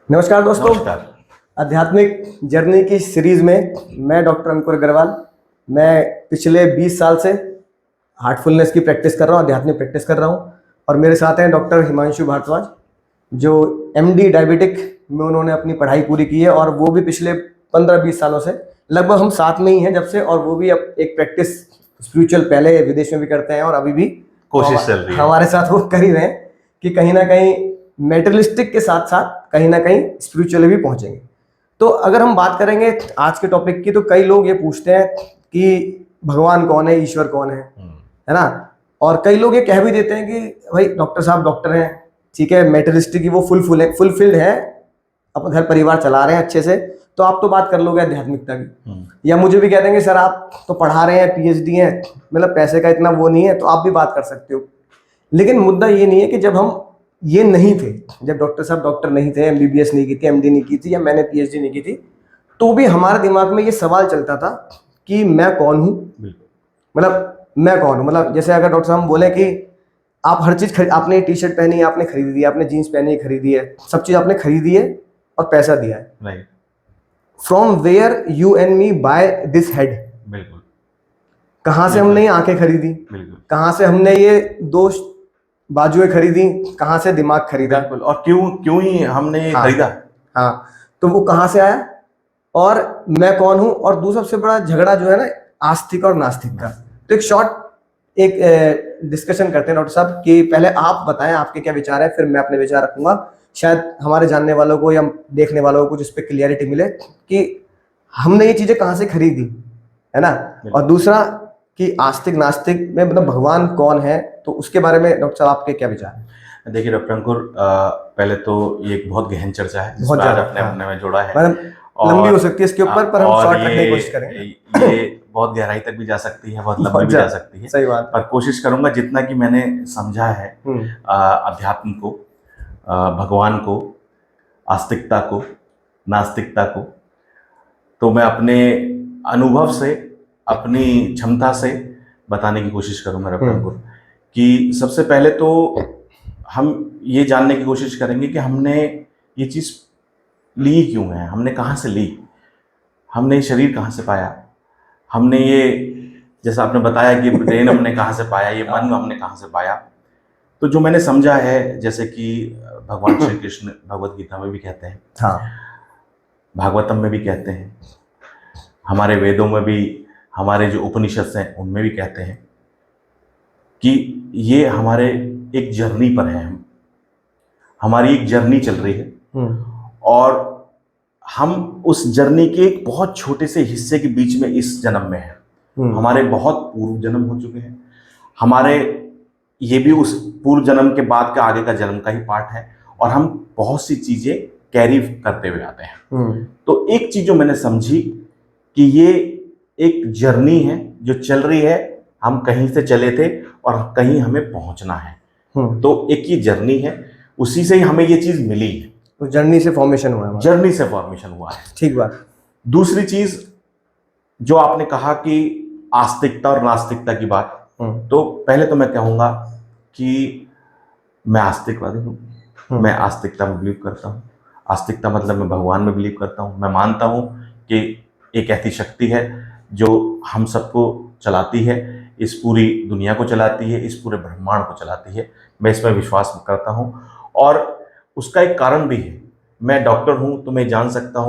नमस्कार दोस्तों। नमस्कार। आध्यात्मिक जर्नी की सीरीज में मैं डॉक्टर अंकुर अग्रवाल। मैं पिछले 20 साल से हार्टफुलनेस की प्रैक्टिस कर रहा हूँ, आध्यात्मिक प्रैक्टिस कर रहा हूँ। और मेरे साथ हैं डॉक्टर हिमांशु भारद्वाज, जो एमडी डायबिटिक में उन्होंने अपनी पढ़ाई पूरी की है, और वो भी पिछले 15-20 सालों से लगभग हम साथ में ही हैं जब से। और वो भी अब एक प्रैक्टिस स्पिरिचुअल पहले विदेश में भी करते हैं और अभी भी कोशिश चल रही है। हमारे साथ वो कर ही रहे हैं कि कहीं ना कहीं मेटेरियलिस्टिक के साथ साथ कहीं ना कहीं स्पिरिचुअली भी पहुंचेंगे। तो अगर हम बात करेंगे आज के टॉपिक की, तो कई लोग ये पूछते हैं कि भगवान कौन है, ईश्वर कौन है ना। और कई लोग ये कह भी देते हैं कि भाई डॉक्टर साहब डॉक्टर हैं, ठीक है, मेटेरियलिस्टिक की वो फुलफिल्ड है, अपना घर परिवार चला रहे हैं अच्छे से, तो आप तो बात कर लोगे आध्यात्मिकता की। या मुझे भी कह देंगे सर आप तो पढ़ा रहे हैं, पीएचडी है, मतलब पैसे का इतना वो नहीं है, तो आप भी बात कर सकते हो। लेकिन मुद्दा ये नहीं है कि जब हम ये नहीं थे, जब डॉक्टर साहब डॉक्टर नहीं थे, एमबीबीएस नहीं की थी, एमडी नहीं की थी, या मैंने पीएचडी नहीं की थी, तो भी हमारे दिमाग में ये सवाल चलता था कि मैं कौन हूँ। मतलब मैं कौन हूँ, मतलब जैसे अगर डॉक्टर साहब हम बोले कि आप हर चीज आपने टी शर्ट पहनी है, आपने खरीदी है, आपने जीन्स पहनी है, खरीदी है, सब चीज आपने खरीदी है और पैसा दिया है। Right. From where you and me by this head. बिल्कुल। कहाँ से हमने ये आंखें खरीदी, बिल्कुल। कहाँ से हमने ये दो बाजुएं खरीदी, कहाँ से दिमाग खरीदा, बिल्कुल। और क्यों ही हमने ये खरीदा। हाँ, तो वो कहाँ से आया और मैं कौन हूँ। और दूसरा सबसे बड़ा झगड़ा जो है ना, आस्तिक और नास्तिक का। तो एक शॉर्ट एक डिस्कशन करते हैं डॉक्टर साहब कि पहले आप बताएं आपके क्या विचार है, फिर मैं अपने विचार रखूंगा। शायद हमारे जानने वालों को या देखने वालों को कुछ इस पर क्लियरिटी मिले कि हमने ये चीजें कहाँ से खरीदी, है ना। और दूसरा कि आस्तिक नास्तिक में मतलब भगवान कौन है, तो उसके बारे में डॉक्टर साहब आपके क्या विचार है। देखिए डॉक्टर अंकुर, पहले तो ये एक बहुत गहन चर्चा है बहुत जिसमें आज ज्यादा, अपने अपने में जोड़ा है। मतलब लंबी हो सकती है इसके ऊपर, पर हम शॉर्ट रखने की कोशिश करेंगे। ये बहुत गहराई तक भी जा सकती है, बहुत लंबी भी जा सकती है। सही बात। पर कोशिश करूंगा जितना कि मैंने समझा है अध्यात्म को, भगवान को, आस्तिकता को, नास्तिकता को, तो मैं अपने अनुभव से, अपनी क्षमता से बताने की कोशिश करूंगा डॉक्टर अंकुर। कि सबसे पहले तो हम ये जानने की कोशिश करेंगे कि हमने ये चीज़ ली क्यों है, हमने कहाँ से ली, हमने ये शरीर कहाँ से पाया, हमने ये, जैसा आपने बताया कि ब्रेन हमने कहाँ से पाया, ये मन हमने कहाँ से पाया। तो जो मैंने समझा है, जैसे कि भगवान श्री कृष्ण भगवत गीता में भी कहते हैं, भागवतम में भी कहते हैं, हमारे वेदों में भी, हमारे जो उपनिषद हैं उनमें भी कहते हैं कि ये हमारे एक जर्नी पर है, हमारी एक जर्नी चल रही है। और हम उस जर्नी के एक बहुत छोटे से हिस्से के बीच में इस जन्म में है। हमारे बहुत पूर्व जन्म हो चुके हैं, हमारे ये भी उस पूर्व जन्म के बाद का आगे का जन्म का ही पार्ट है, और हम बहुत सी चीजें कैरी करते हुए आते हैं। तो एक चीज जो मैंने समझी कि ये एक जर्नी है जो चल रही है, हम कहीं से चले थे और कहीं हमें पहुंचना है। तो एक ये जर्नी है, उसी से ही हमें ये चीज मिली है। तो जर्नी से फॉर्मेशन हुआ है, जर्नी से फॉर्मेशन हुआ है। ठीक बात। दूसरी चीज जो आपने कहा कि आस्तिकता और नास्तिकता की बात, तो पहले तो मैं कहूंगा कि मैं आस्तिकवादी हूं। मैं आस्तिकता में बिलीव करता हूं। आस्तिकता मतलब मैं भगवान में बिलीव करता हूं। मैं मानता हूं कि एक ऐसी शक्ति है जो हम सबको चलाती है, इस पूरी दुनिया को चलाती है, इस पूरे ब्रह्मांड को चलाती है। मैं इसमें विश्वास करता हूं, और उसका एक कारण भी है। मैं डॉक्टर हूं तो मैं जानता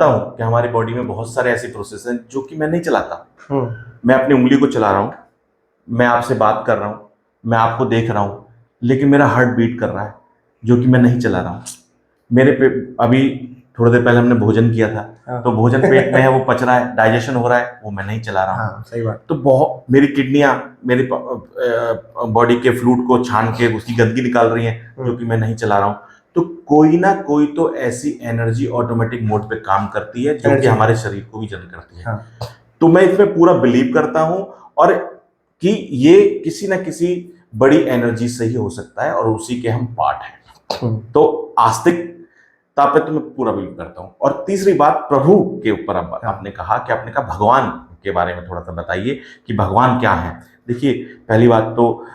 हूं कि हमारी बॉडी में बहुत सारे ऐसे प्रोसेस हैं जो कि मैं नहीं चलाता। मैं अपनी उंगली को चला रहा हूं, मैं आपसे बात कर रहा हूं, मैं आपको देख रहा हूं, लेकिन मेरा हार्ट बीट कर रहा है जो कि मैं नहीं चला रहा हूं। मेरे पे अभी थोड़ी देर पहले हमने भोजन किया था, तो भोजन पेट में है, वो पच रहा है, डाइजेशन हो रहा है, वो मैं नहीं चला रहा हूँ। सही बात। तो बहुत मेरी किडनियां मेरी बॉडी के फ्लूइड को छान के उसकी गंदगी निकाल रही हैं जो कि मैं नहीं चला रहा हूँ। तो कोई ना कोई तो ऐसी एनर्जी ऑटोमेटिक मोड पे काम करती है जो कि हमारे शरीर को भी जन करती है। तो मैं इसमें पूरा बिलीव करता हूँ, और कि ये किसी ना किसी बड़ी एनर्जी से ही हो सकता है, और उसी के हम पार्ट हैं। तो आस्तिकता पे तो मैं पूरा बिलीव करता हूँ। और तीसरी बात प्रभु के ऊपर आपने कहा भगवान के बारे में थोड़ा सा बताइए कि भगवान क्या है। देखिए, पहली बात तो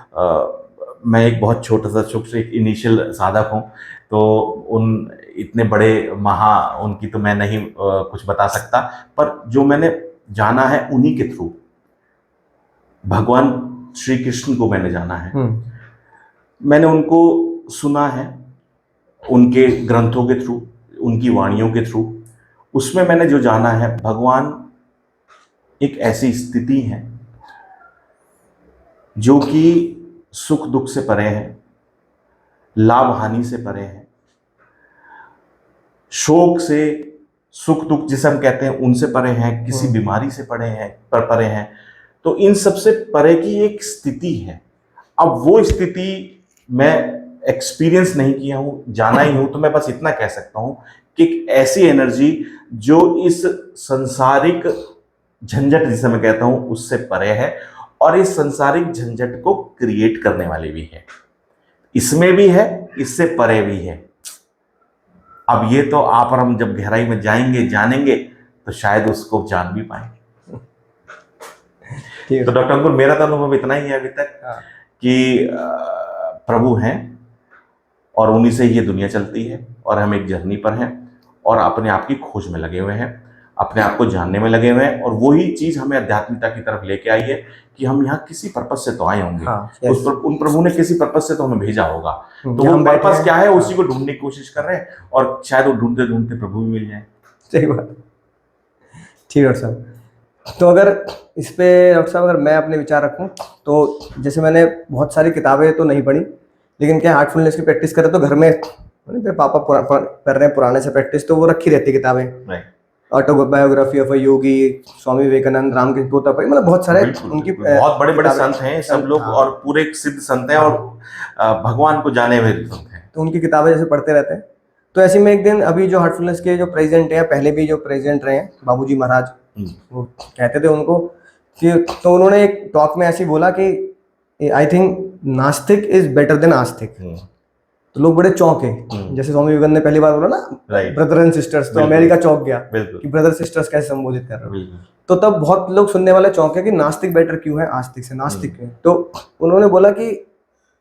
मैं एक बहुत छोटा सा शुभ से इनिशियल साधक हूँ, तो इतने बड़े उनकी तो मैं नहीं कुछ बता सकता, पर जो मैंने जाना है उन्हीं के थ्रू, भगवान श्री कृष्ण को मैंने जाना है, मैंने उनको सुना है उनके ग्रंथों के थ्रू, उनकी वाणियों के थ्रू। उसमें मैंने जो जाना है, भगवान एक ऐसी स्थिति है जो कि सुख दुख से परे है, लाभ हानि से परे है, शोक से, सुख दुख जिसे हम कहते हैं उनसे परे हैं, किसी बीमारी से परे हैं। तो इन सबसे परे की एक स्थिति है। अब वो स्थिति मैं एक्सपीरियंस नहीं किया हूं, जाना ही हूं, तो मैं बस इतना कह सकता हूं कि एक ऐसी एनर्जी जो इस संसारिक झंझट जिसे मैं कहता हूं उससे परे है, और इस संसारिक झंझट को क्रिएट करने वाली भी है, इसमें भी है, इससे परे भी है। अब ये तो आप और हम जब गहराई में जाएंगे, जानेंगे, तो शायद उसको जान भी पाएंगे। तो डॉक्टर अंकुर, मेरा तो अनुभव इतना ही है अभी तक कि प्रभु हैं और उन्हीं से ही ये दुनिया चलती है, और हम एक जर्नी पर हैं और अपने आप की खोज में लगे हुए हैं, अपने आप को जानने में लगे हुए हैं, और वही चीज हमें आध्यात्मिकता की तरफ लेके आई है कि हम यहाँ किसी पर्पज से तो आए होंगे। उन प्रभु ने किसी पर्पज से तो हमें भेजा होगा, तो वो पर्पज क्या है उसी को ढूंढने की कोशिश कर रहे हैं, और शायद वो ढूंढते ढूंढते प्रभु भी मिल जाए। सही बात। ठीक है डॉक्टर साहब, तो अगर इस पे डॉक्टर साहब अगर मैं अपने विचार रखूं, तो जैसे मैंने बहुत सारी किताबें तो नहीं पढ़ी, लेकिन क्या हार्टफुलनेस की प्रैक्टिस करें तो घर में मेरे पापा कर रहे हैं पुराने से प्रैक्टिस, तो वो रखी रहती है किताबें, ऑटोबायोग्राफी ऑफ अ योगी, स्वामी विवेकानंद, रामकृष्ण तोतापरी, मतलब बहुत सारे उनकी बहुत बड़े बड़े संत हैं सब लोग, और पूरे सिद्ध संत हैं, और भगवान को जाने हुए संत हैं, तो उनकी किताबें जैसे पढ़ते रहते हैं। तो ऐसे में एक दिन अभी जो हार्टफुलनेस के जो प्रेसिडेंट हैं, पहले भी जो प्रेसिडेंट रहे हैं बाबूजी महाराज, वो कहते थे उनको कि, तो उन्होंने एक टॉक में ऐसे बोला कि आई थिंक नास्तिक इज बेटर देन आस्तिक। तो लोग बड़े चौंके, जैसे स्वामी विवेकानंद ने पहली बार बोला ना ब्रदर एंड सिस्टर्स, तो अमेरिका चौंक गया कि ब्रदर सिस्टर्स कैसे संबोधित कर रहे हो। तो तब बहुत लोग सुनने वाले चौंके कि नास्तिक बेटर क्यों है आस्तिक से, नास्तिक क्यों। तो उन्होंने बोला कि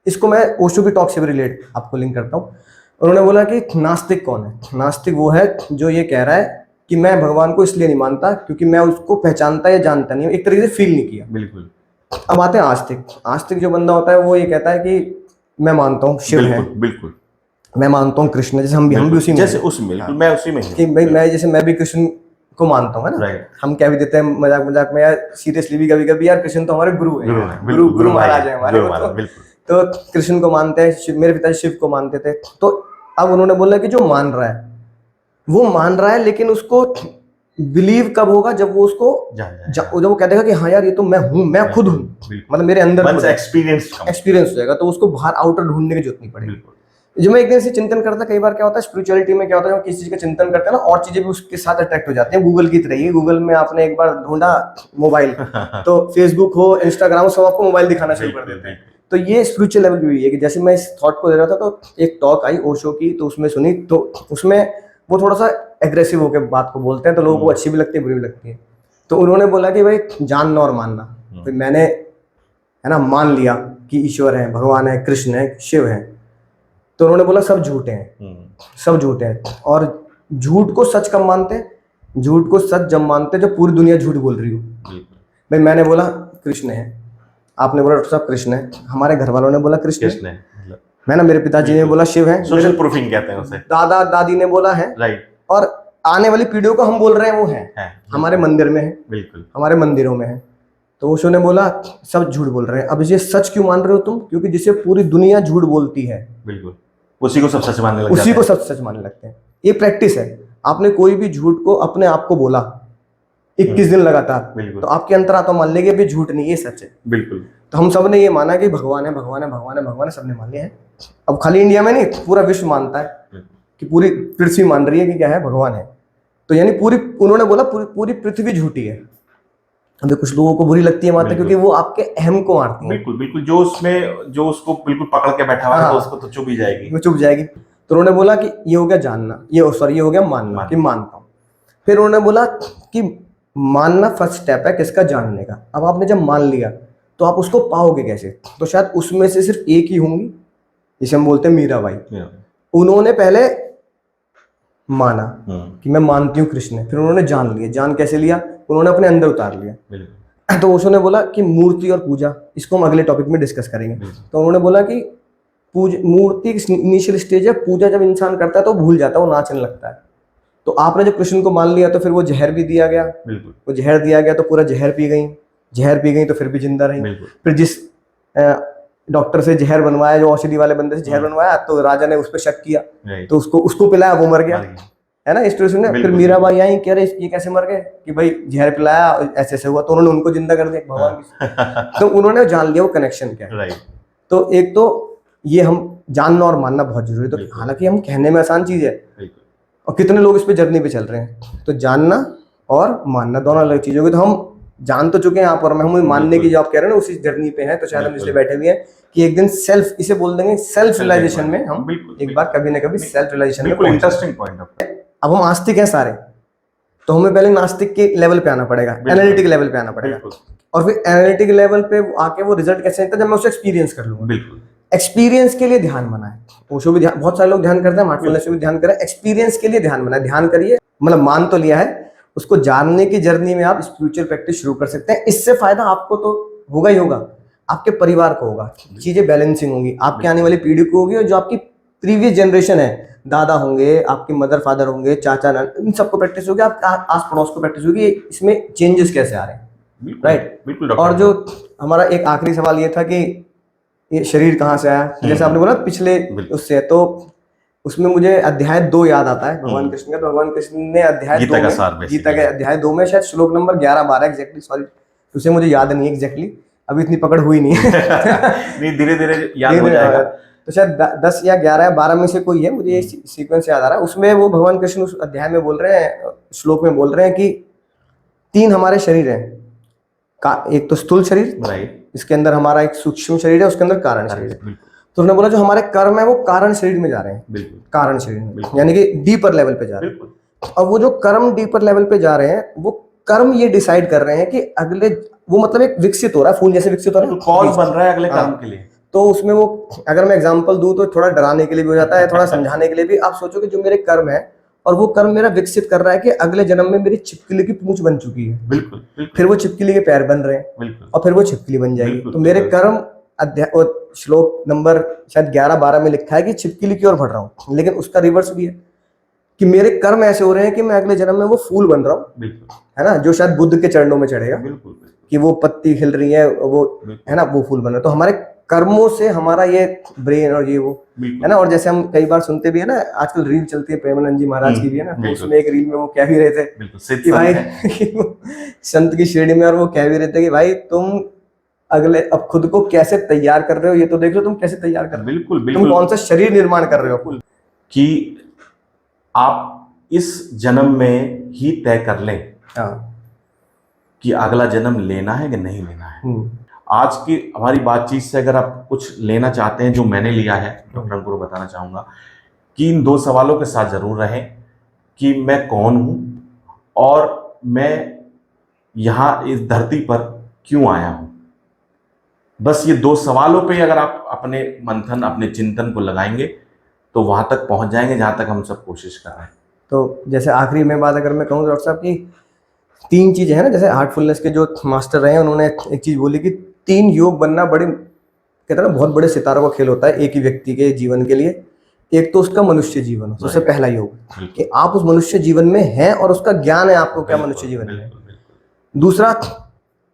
इसको मैं ओशो की टॉक से भी रिलेट आपको लिंक करता हूँ। उन्होंने बोला कि नास्तिक कौन है? नास्तिक वो है जो ये कह रहा है कि मैं भगवान को इसलिए नहीं मानता क्योंकि मैं उसको पहचानता या जानता नहीं हूँ, एक तरीके से फील नहीं किया। बिल्कुल। अब आते हैं आस्तिक। आस्तिक जो बंदा होता है वो ये कहता है कि मैं मानता हूँ शिव है, बिल्कुल, मैं मानता हूँ कृष्ण, जैसे हम भी उसी में, जैसे उसमें बिल्कुल मैं उसी में कि मैं जैसे मैं भी कृष्ण को मानता हूँ, है ना। हम क्या भी देते हैं मजाक मजाक में, यार सीरियसली भी कभी कभी, यार कृष्ण तो हमारे गुरु है, गुरु महाराज है हमारे, तो कृष्ण को मानते हैं। मेरे पिताजी शिव को मानते थे। तो अब उन्होंने बोला कि जो मान रहा है वो मान रहा है, लेकिन उसको बिलीव कब होगा? जब वो उसको जब वो कह देगा कि हाँ यार ये तो मैं हूँ, मैं खुद हूँ, मतलब मेरे अंदर एक्सपीरियंस हो जाएगा, तो उसको बाहर आउटर ढूंढने की जरूरत नहीं पड़ेगी। जो मैं एक दिन से चिंतन करता, कई बार क्या होता है स्पिरिचुअलिटी में, क्या होता है किसी चीज का चिंतन करते हैं ना, और चीजें भी उसके साथ अट्रैक्ट हो जाती हैं। गूगल की तरह ही, गूगल में आपने एक बार ढूंढा मोबाइल, तो फेसबुक हो, इंस्टाग्राम, सब आपको मोबाइल दिखाना शुरू कर देते हैं। तो ये स्पिरिचुअल लेवल भी है कि जैसे मैं इस थॉट को दे रहा था, तो एक टॉक आई ओशो की, तो उसमें सुनी, तो उसमें वो थोड़ा सा एग्रेसिव होकर बात को बोलते हैं, तो लोगों को अच्छी भी लगती है, बुरी भी लगती है। तो उन्होंने बोला कि भाई जानना और मानना, तो मैंने है ना मान लिया कि ईश्वर है, भगवान है, कृष्ण है, शिव है। तो उन्होंने बोला सब झूठे हैं, सब झूठे हैं। और झूठ को सच कब मानते हैं? झूठ को सच जब मानते हैं जब पूरी दुनिया झूठ बोल रही हो। भाई मैंने बोला कृष्ण है, आपने बोला डॉक्टर साहब कृष्ण है, हमारे घर वालों ने बोला कृष्ण है, मैं ना, मेरे पिताजी ने बोला शिव है, सोशल प्रूफिंग कहते हैं उसे, दादा दादी ने बोला है, राइट, और आने वाली पीढ़ियों को हम बोल रहे हैं वो है, हमारे मंदिर में है, बिल्कुल हमारे मंदिरों में है। तो ओशो ने बोला सब झूठ बोल रहे हैं। अब ये सच क्यों मान रहे हो तुम? क्योंकि जिसे पूरी दुनिया झूठ बोलती है, बिल्कुल उसी को सब सच मानने लगते हैं, उसी को सब सच मानने लगते हैं। ये प्रैक्टिस है। आपने कोई भी झूठ को अपने आप को बोला 21 दिन लगातार, तो आपके अंतरात्मा मान लेंगे भी झूठ नहीं, ये सच है। बिल्कुल। तो हम सब ने ये माना कि भगवान है, भगवान है, भगवान है, भगवान है, सबने मान लिया है। अब खाली इंडिया में नहीं, पूरा विश्व मानता है कि पूरी पृथ्वी मान रही है कि क्या है, भगवान है। तो यानी पूरी, उन्होंने बोला पूरी पृथ्वी झूठी है। अभी कुछ लोगों को बुरी लगती है माता, क्योंकि वो आपके अहम को मारती है। बिल्कुल बिल्कुल, जो उसको बिल्कुल पकड़ के बैठा हुआ है, तो उसको तो चुभ ही जाएगी, वो चुभ जाएगी। तो उन्होंने बोला कि ये हो गया जानना, ये हो गया मानना, कि मानता हूँ। फिर उन्होंने बोला कि मानना फर्स्ट स्टेप है किसका? जानने का। अब आपने जब मान लिया तो आप उसको पाओगे कैसे? तो शायद उसमें से सिर्फ एक ही होंगी, जिसे हम बोलते हैं मीराबाई। उन्होंने पहले माना कि मैं मानती हूँ कृष्ण है, फिर उन्होंने जान लिया। जान कैसे लिया? उन्होंने अपने अंदर उतार लिया। बिल्कुल। तो ओशो ने बोला कि मूर्ति और पूजा, इसको हम अगले टॉपिक में डिस्कस करेंगे। तो उन्होंने बोला कि मूर्ति इनिशियल स्टेज है, पूजा जब इंसान करता है तो भूल जाता है, वो नाचने लगता है। तो आपने जब कृष्ण को मान लिया तो फिर वो जहर भी दिया गया। बिल्कुल। वो जहर दिया गया तो पूरा जहर पी गई, जहर पी गई तो फिर भी जिंदा रही। फिर जिस डॉक्टर से जहर बनवाया, जो औषधि वाले बंदे से जहर बनवाया, तो राजा ने उस पर शक किया, तो उसको पिलाया, वो मर गया, है ना। इस तरह से फिर मीराबाई आई, कह रहे ये कैसे मर गए, कि भाई जहर पिलाया, ऐसे ऐसे हुआ, तो उन्होंने उनको जिंदा कर दिया भगवान की। तो उन्होंने जान लिया वो कनेक्शन क्या है। तो एक तो ये हम जानना और मानना बहुत जरूरी है। तो हालांकि हम कहने में आसान चीज है, और कितने लोग इस पे जर्नी पे चल रहे हैं। तो जानना और मानना दोनों अलग चीज होगी। तो हम जान तो चुके हैं यहाँ पर, हम मानने की जो आप कह रहे हैं ना उसी जर्नी पे हैं। तो शायद हम इसलिए बैठे हुए हैं कि एक दिन सेल्फ, इसे बोल देंगे सेल्फ रियलाइजेशन में, हम एक बार कभी ना कभी सेल्फ रियलाइजेशन में। Interesting point. अब हम आस्तिक हैं सारे, तो हमें पहले नास्तिक के लेवल पे आना पड़ेगा, एनालिटिक लेवल पे आना पड़ेगा, और फिर एनालिटिक लेवल पे आके वो रिजल्ट कैसे आता है, जब मैं उसे एक्सपीरियंस कर लूंगा। बिल्कुल। एक्सपीरियंस के लिए ध्यान बनाए, ओशो भी ध्यान, बहुत सारे लोग ध्यान करते हैं, माइंडफुलनेस भी ध्यान करें, एक्सपीरियंस के लिए ध्यान बनाए। ध्यान करिए, मतलब मान तो लिया है, उसको जानने की जर्नी में आप स्पिरिचुअल प्रैक्टिस शुरू कर सकते हैं। इससे फायदा आपको तो होगा ही होगा, आपके परिवार को होगा, चीजें बैलेंसिंग होंगी, आपके आने वाली पीढ़ी को होगी, और जो आपकी प्रीवियस जनरेशन है, दादा होंगे, आपके मदर फादर होंगे, चाचा इन सबको प्रैक्टिस होगी, आप आस पड़ोस को प्रैक्टिस होगी, इसमें चेंजेस कैसे आ रहे हैं, राइट। बिल्कुल। और जो हमारा एक आखिरी सवाल ये था कि ये शरीर कहाँ से आया, जैसे आपने बोला पिछले उससे, तो उसमें मुझे अध्याय 2 याद आता है भगवान कृष्ण का। तो भगवान कृष्ण ने अध्याय 2 में, गीता के अध्याय 2 में शायद श्लोक नंबर 11-12 एग्जैक्टली, सॉरी उसे मुझे याद नहीं एग्जैक्टली, अभी इतनी पकड़ हुई नहीं है। नहीं, धीरे धीरे याद हो जाएगा। तो शायद 10 या 11 या 12 में से कोई है, मुझे ये सीक्वेंस याद आ रहा है। उसमें वो भगवान कृष्ण उस अध्याय में बोल रहे हैं, श्लोक में बोल रहे हैं कि 3 हमारे शरीर हैं, एक तो स्थूल शरीर, इसके अंदर हमारा एक सूक्ष्म शरीर है, उसके अंदर कारण शरीर है। तो उन्होंने बोला जो हमारे कर्म है वो कारण शरीर में जा रहे हैं, कारण शरीर में, यानी कि डीपर लेवल पे जा रहे हैं। और वो जो कर्म डीपर लेवल पे जा रहे हैं, वो कर्म ये डिसाइड कर रहे हैं कि अगले, वो मतलब एक विकसित हो रहा है, फूल जैसे विकसित हो रहा है, कॉज बन रहा है अगले कर्म के लिए। तो उसमें वो, अगर मैं एग्जांपल दूं तो थोड़ा डराने के लिए भी हो जाता है, थोड़ा समझाने के लिए भी। आप सोचो कि जो मेरे कर्म है, और वो कर्म मेरा विकसित कर रहा है कि अगले जन्म में मेरी छिपकली की पूंछ बन चुकी है, बिल्कुल। फिर वो छिपकली के पैर बन रहे हैं, और फिर वो छिपकली बन जाएगी। तो मेरे कर्म अध्याय श्लोक नंबर शायद 11-12 में लिखा है कि छिपकली की ओर बढ़ रहा हूँ, लेकिन उसका रिवर्स भी है कि मेरे कर्म ऐसे हो रहे हैं कि मैं अगले जन्म में वो फूल बन रहा हूँ, है ना, जो शायद बुद्ध के चरणों में चढ़ेगा, कि वो पत्ती खिल रही है, वो है ना, वो फूल बन रहा है। तो हमारे कर्मों से हमारा ये ब्रेन और ये वो है ना। और जैसे हम कई बार सुनते भी है ना, आजकल रील चलती है प्रेमानंद जी महाराज की भी है ना, तो उसमें एक रील में वो कह भी रहे थे कि भाई संत की श्रेणी में, और वो कह भी रहे थे कि भाई तुम अगले, अब खुद को कैसे तैयार कर रहे हो, ये तो देख लो तुम कैसे तैयार कर रहे हो। बिल्कुल। तुम कौन सा शरीर निर्माण कर रहे हो, कि आप इस जन्म में ही तय कर लें कि अगला जन्म लेना है कि नहीं लेना है। आज की हमारी बातचीत से अगर आप कुछ लेना चाहते हैं, जो मैंने लिया है, डॉक्टर अंकुर बताना चाहूंगा कि इन 2 सवालों के साथ जरूर रहें कि मैं कौन हूं और मैं यहां इस धरती पर क्यों आया हूं। बस ये 2 सवालों पे अगर आप अपने मंथन, अपने चिंतन को लगाएंगे तो वहां तक पहुंच जाएंगे जहां तक हम सब कोशिश कर रहे हैं। तो जैसे आखिरी में बात अगर मैं कहूँ डॉक्टर साहब की 3 चीजें हैं ना, जैसे हार्टफुलनेस के जो मास्टर रहे हैं, उन्होंने एक चीज बोली कि 3 योग बनना बड़ी, कहते हैं ना, बहुत बड़े सितारों का खेल होता है एक ही व्यक्ति के जीवन के लिए। एक तो उसका मनुष्य जीवन, सबसे पहला योग कि आप उस मनुष्य जीवन में हैं और उसका ज्ञान है आपको क्या मनुष्य जीवन में। दूसरा,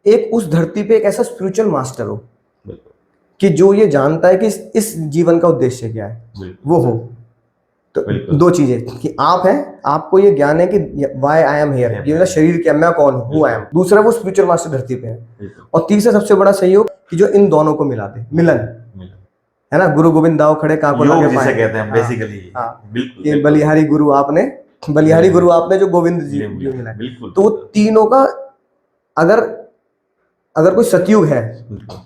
एक उस धरती पे एक ऐसा स्पिरिचुअल मास्टर हो कि जो ये जानता है कि इस जीवन का उद्देश्य क्या है, वो हो। तो 2 चीजें कि आप हैं, आपको ये ज्ञान है कि वाई आई एम हियर, ये मेरा शरीर क्या, मैं कौन हूँ, हु आई एम। दूसरा, वो स्पिरिचुअल मास्टर धरती पे है। और तीसरा सबसे बड़ा सहयोग कि जो इन दोनों को मिला दे, मिलन, है ना, गुरु गोविंद दाव खड़े काको लागे पाए, जिसे कहते हैं बेसिकली। बिल्कुल। ये बलिहारी गुरु आपने, बलिहारी गुरु आपने जो गोविंद जी मिला। तो वो तीनों का, अगर कोई सतयुग है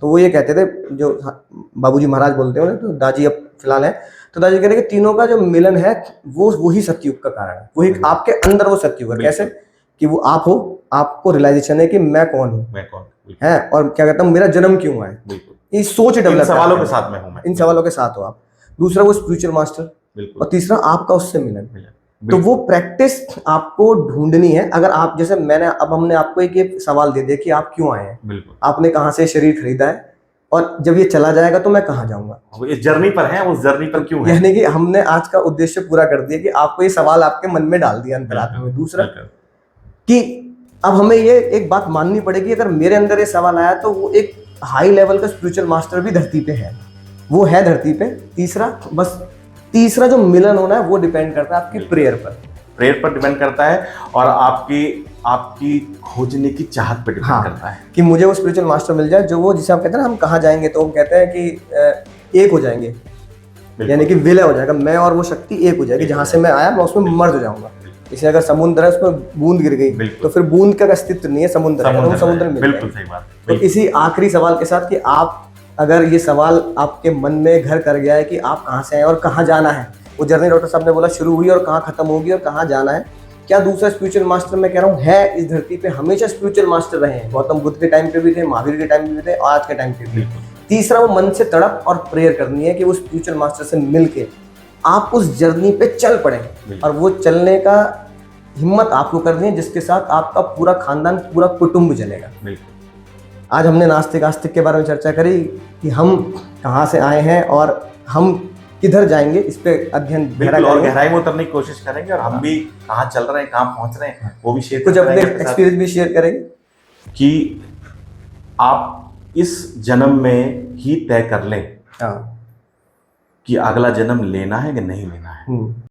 तो वो ये कहते थे, जो बाबूजी महाराज बोलते हैं, तो दाजी अब फिलहाल है, तो दादी कह रहे कि तीनों का जो मिलन है वो वही सतयुग का कारण है, वही आपके अंदर वो सतयुग है। कैसे कि वो आप हो, आपको रियलाइजेशन है कि मैं कौन हूँ, है, और क्या कहता हूँ मेरा जन्म क्यों हुआ है, ये सोच डेवलप, सवालों के साथ में हूँ मैं, इन सवालों के साथ हो आप। दूसरा, वो स्पिरिचुअल मास्टर, और तीसरा आपका उससे मिलन। तो वो प्रैक्टिस आपको ढूंढनी है। अगर आप जैसे हमने आपको एक ये सवाल दे दिया कि आप क्यों आए हैं, बिल्कुल, आपने कहाँ से शरीर खरीदा है, और जब ये चला जाएगा तो मैं कहाँ जाऊंगा। वो इस जर्नी पर है, उस जर्नी पर क्यों है। यानी कि हमने आज का उद्देश्य पूरा कर दिया कि आपको ये सवाल आपके मन में डाल दिया अंतरात्मा में। दूसरा बिल्कुल, कि अब हमें ये एक बात माननी पड़ेगी, अगर मेरे अंदर ये सवाल आया तो वो एक हाई लेवल का स्पिरिचुअल मास्टर भी धरती पे है, वो है धरती पे। तीसरा जो मिलन होना है वो डिपेंड करता है आपकी प्रेयर पर डिपेंड करता है, और आपकी खोजने की चाहत पे डिपेंड करता है कि मुझे वो स्पिरिचुअल मास्टर मिल जाए जो वो, जिसे हम कहते हैं ना हम कहाँ जाएंगे, तो हम कहते हैं कि एक हो जाएंगे, यानी कि विलय हो जाएगा, मैं और वो शक्ति एक हो जाएगी। जहां से मैं आया मैं उसमें मर्ज हो जाऊंगा। इसे अगर समुद्र है उसमें बूंद गिर गई तो फिर बूंद का अस्तित्व नहीं है, समुद्र है, तो समुद्र में बिल्कुल सही बात। तो इसी आखिरी सवाल के साथ कि आप, अगर ये सवाल आपके मन में घर कर गया है कि आप कहाँ से आए और कहाँ जाना है, वो जर्नी डॉक्टर साहब ने बोला शुरू हुई और कहाँ खत्म होगी और कहाँ जाना है, क्या दूसरा स्पिरिचुअल मास्टर मैं कह रहा हूँ है इस धरती पे, हमेशा स्पिरिचुअल मास्टर रहे हैं। गौतम बुद्ध के टाइम पे भी थे, महावीर के टाइम पे भी थे, और आज के टाइम पे भी। तीसरा वो मन से तड़प और प्रेयर करनी है कि वो स्पिरिचुअल मास्टर से मिलके आप उस जर्नी पे चल पड़े, और वो चलने का हिम्मत आपको करनी है जिसके साथ आपका पूरा खानदान, पूरा कुटुंब चलेगा। आज हमने नास्तिक आस्तिक के बारे में चर्चा करी कि हम कहाँ से आए हैं और हम किधर जाएंगे, इस पे अध्ययन और गहराई में उतरने की कोशिश करेंगे, और हम भी कहाँ चल रहे हैं, कहाँ पहुंच रहे हैं, वो भी शेयर कुछ अपने एक्सपीरियंस भी शेयर करेंगे कि आप इस जन्म में ही तय कर लें कि अगला जन्म लेना है कि नहीं लेना है।